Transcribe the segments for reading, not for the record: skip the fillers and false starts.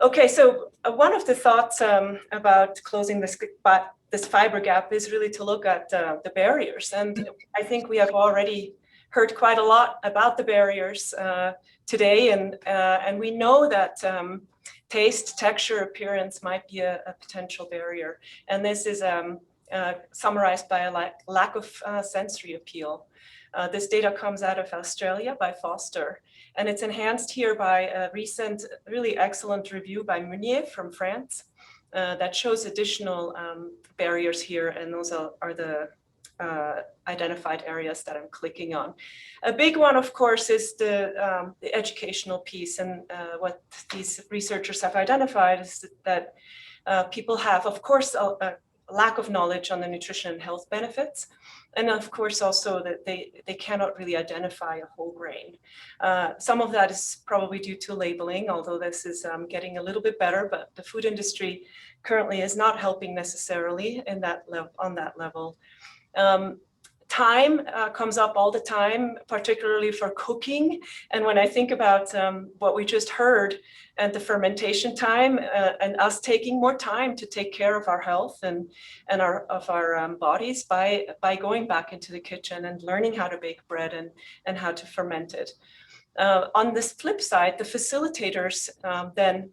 Okay, so one of the thoughts about closing this fiber gap is really to look at the barriers. And I think we have already heard quite a lot about the barriers today. And we know that taste, texture, appearance might be a potential barrier. And this is summarized by a lack of sensory appeal. This data comes out of Australia by Foster, and it's enhanced here by a recent, really excellent review by Meunier from France that shows additional barriers here, and those are the identified areas that I'm clicking on. A big one, of course, is the educational piece, and what these researchers have identified is that people have, of course, a lack of knowledge on the nutrition and health benefits, and of course also that they cannot really identify a whole grain. Some of that is probably due to labeling, although this is getting a little bit better, but the food industry currently is not helping necessarily on that level. Time comes up all the time, particularly for cooking. And when I think about what we just heard and the fermentation time and us taking more time to take care of our health and of our bodies by going back into the kitchen and learning how to bake bread and how to ferment it. On this flip side, the facilitators then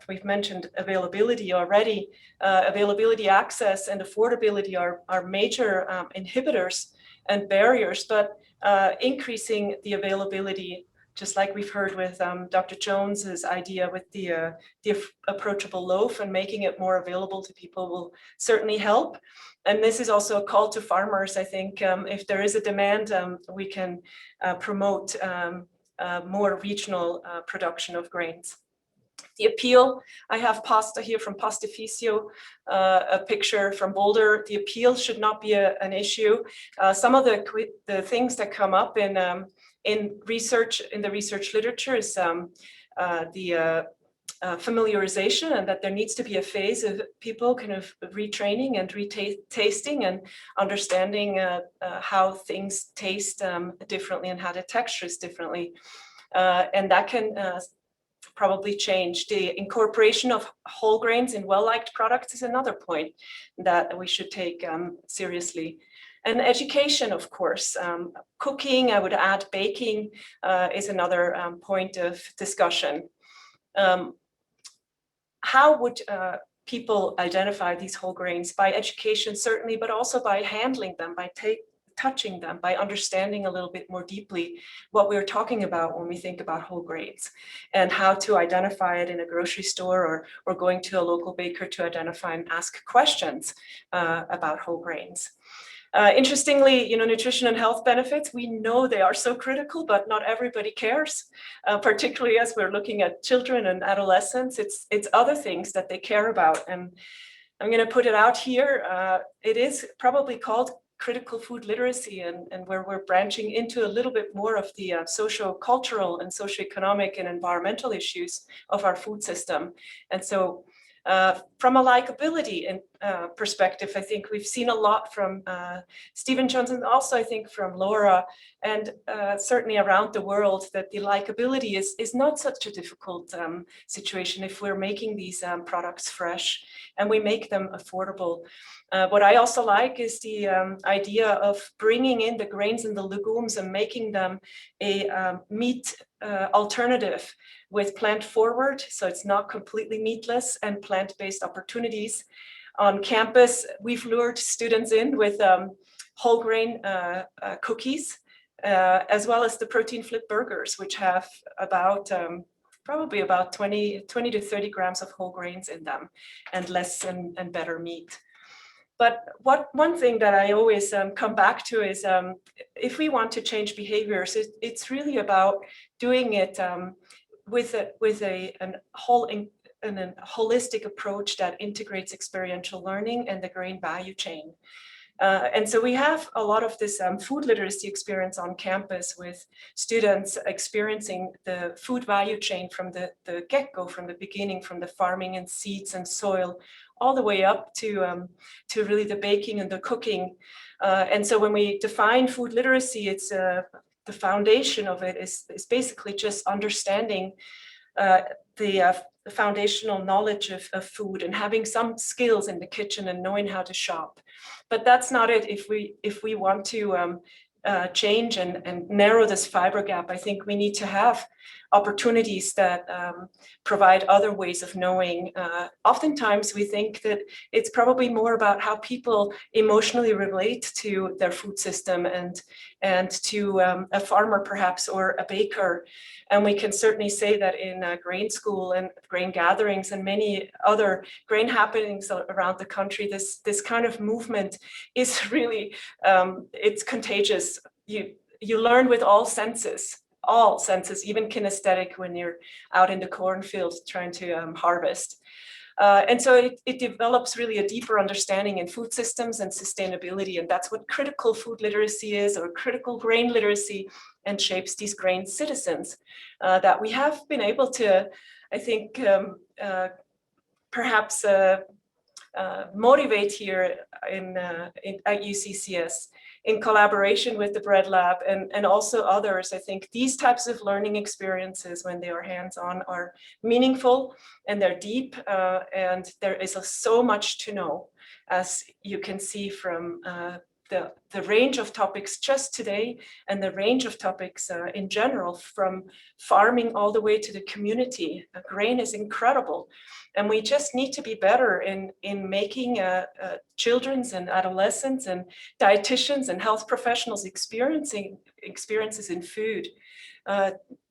we've mentioned availability already. Availability, access, and affordability are major inhibitors and barriers, but increasing the availability, just like we've heard with Dr. Jones's idea with the approachable loaf, and making it more available to people will certainly help. And this is also a call to farmers. I think if there is a demand, we can promote more regional production of grains. The appeal, I have pasta here from Pastificio, a picture from Boulder. The appeal should not be an issue. Some of the things that come up in the research literature is the familiarization, and that there needs to be a phase of people kind of retraining and retasting and understanding how things taste differently and how the textures differently. And that can probably change. The incorporation of whole grains in well-liked products is another point that we should take seriously. And education, of course. Cooking, I would add baking, is another point of discussion. How would people identify these whole grains? By education, certainly, but also by handling them, by touching them, by understanding a little bit more deeply what we're talking about when we think about whole grains, and how to identify it in a grocery store or going to a local baker to identify and ask questions about whole grains. Interestingly, nutrition and health benefits, we know they are so critical, but not everybody cares, particularly as we're looking at children and adolescents. It's other things that they care about. And I'm going to put it out here. It is probably called critical food literacy, and where we're branching into a little bit more of the socio-cultural and socioeconomic and environmental issues of our food system. And so from a likability perspective, I think we've seen a lot from Stephen Johnson, also I think from Laura, and certainly around the world, that the likability is not such a difficult situation if we're making these products fresh and we make them affordable. What I also like is the idea of bringing in the grains and the legumes and making them a meat alternative with plant forward, so it's not completely meatless, and plant-based opportunities. On campus, we've lured students in with whole grain cookies, as well as the protein flip burgers, which have about probably about 20 to 30 grams of whole grains in them, and less and better meat. But one thing that I always come back to is if we want to change behaviors, it's really about doing it with a holistic approach that integrates experiential learning and the grain value chain. And so we have a lot of this food literacy experience on campus with students experiencing the food value chain from the get-go, from the beginning, from the farming and seeds and soil, all the way up to really the baking and the cooking. And so when we define food literacy, it's the foundation of it is basically just understanding the foundational knowledge of food and having some skills in the kitchen and knowing how to shop. But that's not it. If we want to change and narrow this fiber gap, I think we need to have opportunities that provide other ways of knowing. Oftentimes we think that it's probably more about how people emotionally relate to their food system and to a farmer perhaps or a baker. And we can certainly say that in grain school and grain gatherings and many other grain happenings around the country, this kind of movement is really, it's contagious. You learn with all senses, even kinesthetic when you're out in the cornfield trying to harvest. And so it develops really a deeper understanding in food systems and sustainability. And that's what critical food literacy is, or critical grain literacy, and shapes these grain citizens that we have been able to, I think, perhaps motivate here at UCCS in collaboration with the Breadlab and also others. I think these types of learning experiences, when they are hands-on, are meaningful and they're deep, and there is so much to know, as you can see from the range of topics just today and the range of topics in general, from farming all the way to the community. Grain is incredible. And we just need to be better in making children's and adolescents and dietitians and health professionals experiences in food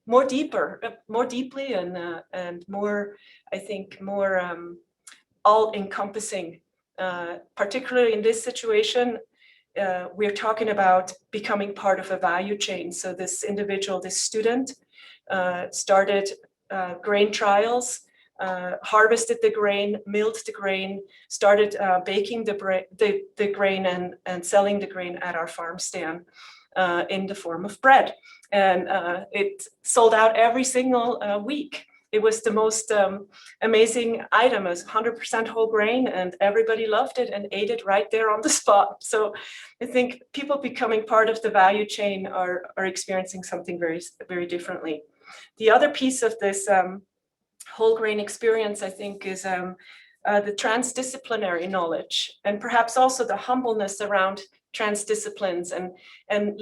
more deeply and more, I think, more all-encompassing. Particularly in this situation, we're talking about becoming part of a value chain. So this individual, this student, started grain trials, harvested the grain, milled the grain, started baking the grain and selling the grain at our farm stand in the form of bread. And it sold out every single week. It was the most amazing item. It was 100% whole grain, and everybody loved it and ate it right there on the spot. So I think people becoming part of the value chain are experiencing something very, very differently. The other piece of this whole grain experience, I think, is the transdisciplinary knowledge, and perhaps also the humbleness around transdisciplines and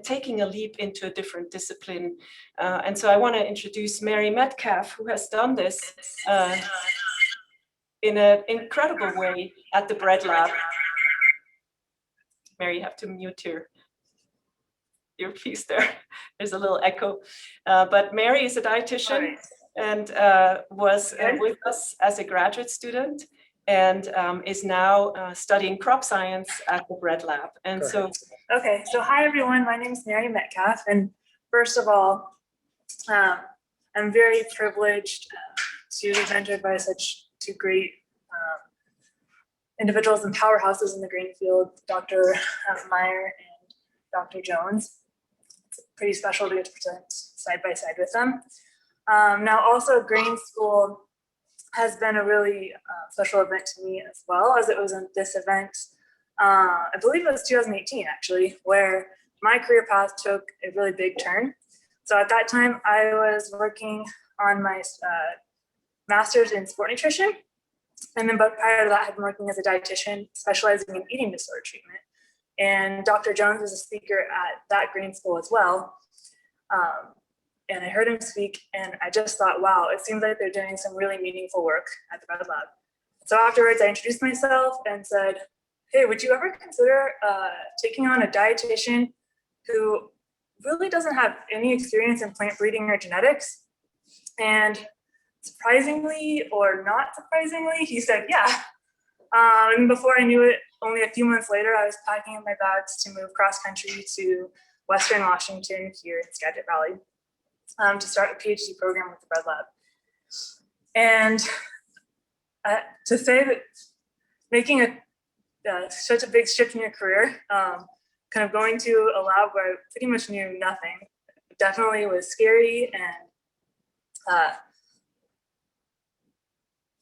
taking a leap into a different discipline. And so I want to introduce Merri Metcalfe, who has done this in an incredible way at the Breadlab. Merri, you have to mute your piece there. There's a little echo. But Merri is a dietitian and was with us as a graduate student, and is now studying crop science at the Breadlab. And so, okay, so hi everyone, my name is Merri Metcalfe, and first of all, I'm very privileged to be mentored by such two great individuals and powerhouses in the grain field, Dr. Meyer and Dr. Jones. It's pretty special to get to present side by side with them. Now also grain school has been a really special event to me, as well as it was in this event. I believe it was 2018 actually, where my career path took a really big turn. So at that time I was working on my master's in sport nutrition. And then but prior to that, I had been working as a dietitian specializing in eating disorder treatment. And Dr. Jones was a speaker at that grain school as well. And I heard him speak, and I just thought, wow, it seems like they're doing some really meaningful work at the Breadlab. So afterwards, I introduced myself and said, hey, would you ever consider taking on a dietitian who really doesn't have any experience in plant breeding or genetics? And surprisingly or not surprisingly, he said, yeah. And before I knew it, only a few months later, I was packing up my bags to move cross country to Western Washington here in Skagit Valley. To start a PhD program with the Breadlab. And to say that making such a big shift in your career, kind of going to a lab where I pretty much knew nothing, definitely was scary and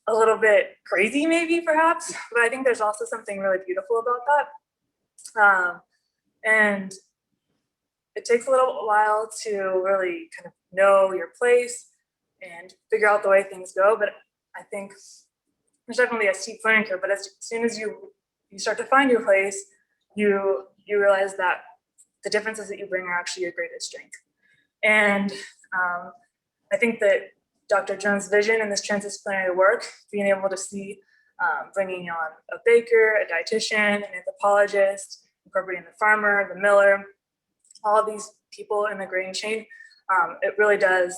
a little bit crazy maybe perhaps, but I think there's also something really beautiful about that. And it takes a little while to really kind of know your place, and figure out the way things go. But I think there's definitely a steep learning curve, but as soon as you start to find your place, you realize that the differences that you bring are actually your greatest strength. And I think that Dr. Jones' vision in this transdisciplinary work, being able to see bringing on a baker, a dietitian, an anthropologist, incorporating the farmer, the miller, all of these people in the grain chain, it really does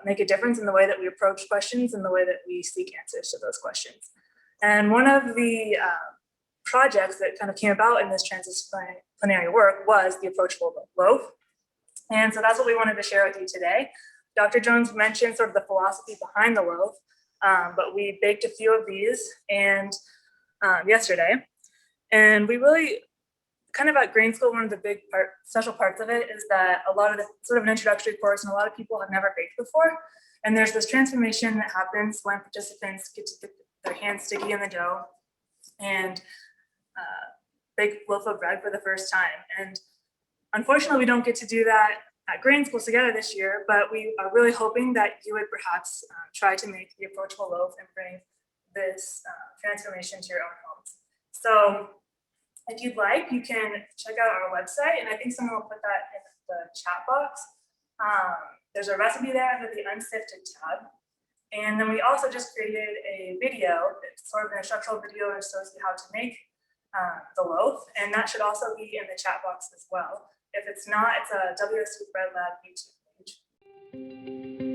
make a difference in the way that we approach questions and the way that we seek answers to those questions. And one of the projects that kind of came about in this transdisciplinary work was the Approachable Loaf. And so that's what we wanted to share with you today. Dr. Jones mentioned sort of the philosophy behind the loaf, but we baked a few of these and yesterday. And we really, kind of at grain school, one of the special parts of it is that a lot of the sort of an introductory course, and a lot of people have never baked before. And there's this transformation that happens when participants get to get their hands sticky in the dough and bake a loaf of bread for the first time. And unfortunately, we don't get to do that at grain school together this year, but we are really hoping that you would perhaps try to make the Approachable Loaf and bring this transformation to your own homes. So if you'd like, you can check out our website, and I think someone will put that in the chat box. There's a recipe there under the unsifted tab. And then we also just created a video, it's sort of an instructional video that shows you how to make the loaf, and that should also be in the chat box as well. If it's not, it's a WSU Breadlab YouTube page.